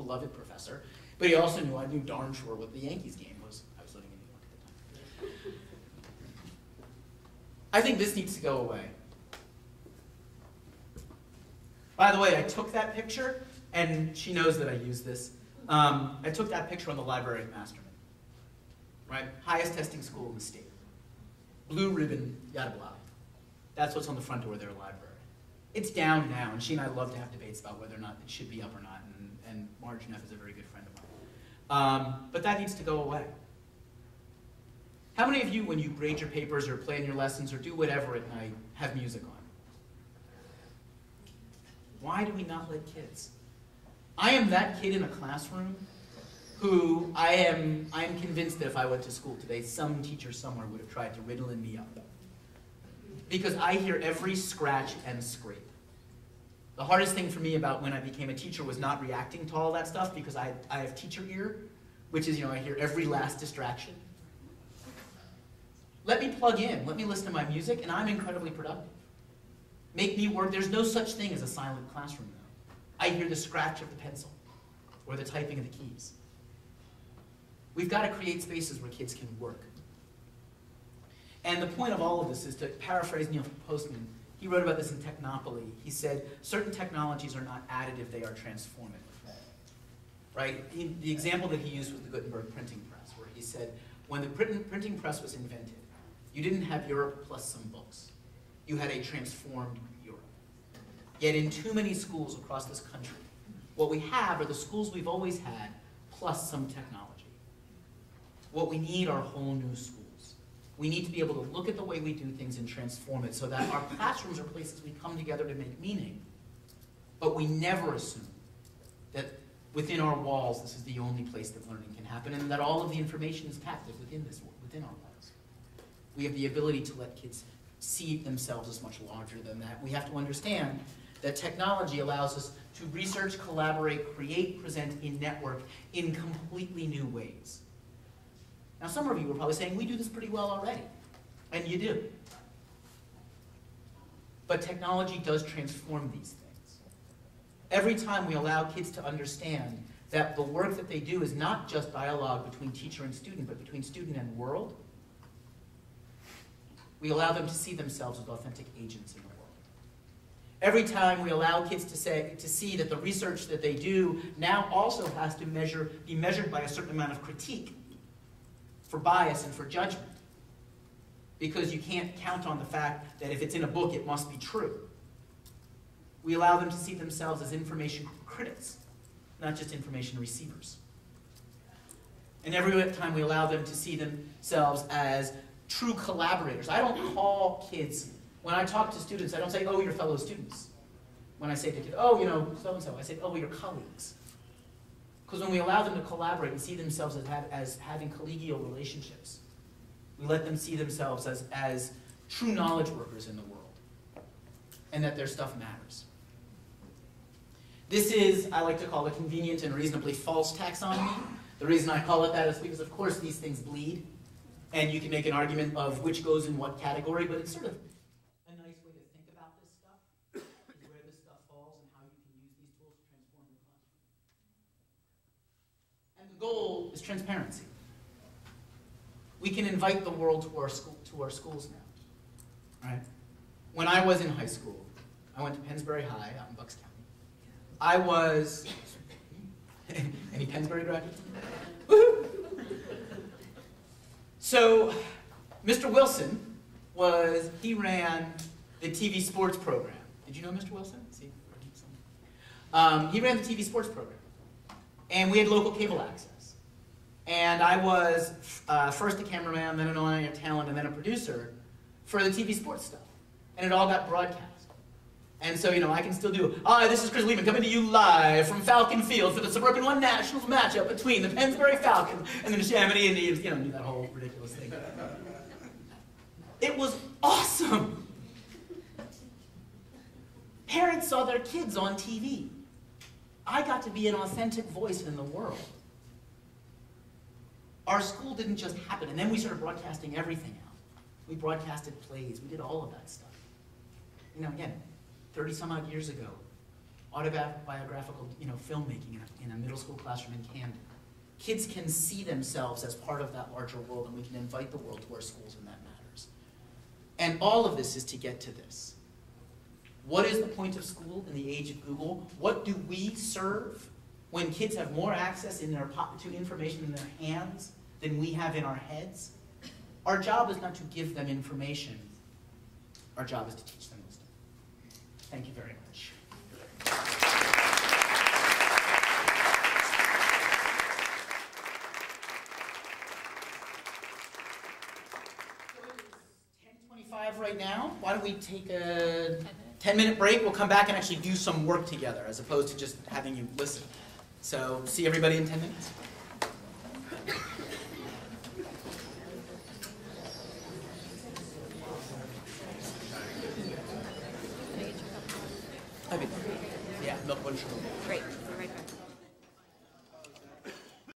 beloved professor, but he also knew I knew darn sure what the Yankees game was. I was living in New York at the time. I think this needs to go away. By the way, I took that picture, and she knows that I use this. I took that picture on the library at Masterman, right? Highest testing school in the state. Blue ribbon, yada blah. That's what's on the front door of their library. It's down now, and she and I love to have debates about whether or not it should be up or not, and Marge Neff is a very good friend of mine. But that needs to go away. How many of you, when you grade your papers or plan your lessons or do whatever at night, have music on? Why do we not let kids? I am that kid in a classroom who I am convinced that if I went to school today, some teacher somewhere would have tried to riddle me up. Because I hear every scratch and scrape. The hardest thing for me about when I became a teacher was not reacting to all that stuff, because I have teacher ear, which is, I hear every last distraction. Let me plug in, let me listen to my music, and I'm incredibly productive. Make me work. There's no such thing as a silent classroom, though. I hear the scratch of the pencil or the typing of the keys. We've got to create spaces where kids can work. And the point of all of this is, to paraphrase Neil Postman, he wrote about this in Technopoly. He said, certain technologies are not additive, they are transformative. Right? The example that he used was the Gutenberg printing press, where he said, when the printing press was invented, you didn't have Europe plus some books. You had a transformed Europe. Yet in too many schools across this country, what we have are the schools we've always had, plus some technology. What we need are whole new schools. We need to be able to look at the way we do things and transform it so that our classrooms are places we come together to make meaning, but we never assume that within our walls this is the only place that learning can happen, and that all of the information is captive within our walls. We have the ability to let kids see themselves as much larger than that. We have to understand that technology allows us to research, collaborate, create, present, in network in completely new ways. Now, some of you are probably saying, we do this pretty well already. And you do. But technology does transform these things. Every time we allow kids to understand that the work that they do is not just dialogue between teacher and student, but between student and world, we allow them to see themselves as authentic agents in the world. Every time we allow kids to see that the research that they do now also has to be measured by a certain amount of critique, for bias and for judgment. Because you can't count on the fact that if it's in a book, it must be true. We allow them to see themselves as information critics, not just information receivers. And every time we allow them to see themselves as true collaborators. I don't call kids, when I talk to students, I don't say, oh, your fellow students. When I say to kids, oh, so-and-so, I say, oh, your colleagues. Because when we allow them to collaborate and see themselves as having collegial relationships, we let them see themselves as true knowledge workers in the world, and that their stuff matters. This is, I like to call, a convenient and reasonably false taxonomy. The reason I call it that is because, of course, these things bleed, and you can make an argument of which goes in what category, but it's sort of a nice way to think about this stuff, is where this stuff falls and how you can use these tools to transform the classroom. And the goal is transparency. We can invite the world to our schools now. Right? When I was in high school, I went to Pennsbury High out in Bucks County. I was any Pennsbury graduates? Woohoo! So, Mr. Wilson he ran the TV sports program. Did you know Mr. Wilson? See, he ran the TV sports program. And we had local cable access. And I was first a cameraman, then an on-air talent, and then a producer for the TV sports stuff. And it all got broadcast. And so, I can still do, this is Chris Lehmann coming to you live from Falcon Field for the Suburban One Nationals matchup between the Pennsbury Falcons and the Neshaminy Indians, do that whole ridiculous thing. It was awesome. Parents saw their kids on TV. I got to be an authentic voice in the world. Our school didn't just happen, and then we started broadcasting everything out. We broadcasted plays, we did all of that stuff. Again, 30 some odd years ago, autobiographical, filmmaking in a middle school classroom in Camden. Kids can see themselves as part of that larger world, and we can invite the world to our schools, and that matters. And all of this is to get to this. What is the point of school in the age of Google? What do we serve when kids have more access to information in their hands than we have in our heads? Our job is not to give them information. Our job is to teach them wisdom. Thank you very much. Right now, why don't we take a 10-minute break? We'll come back and actually do some work together as opposed to just having you listen. So see everybody in 10 minutes.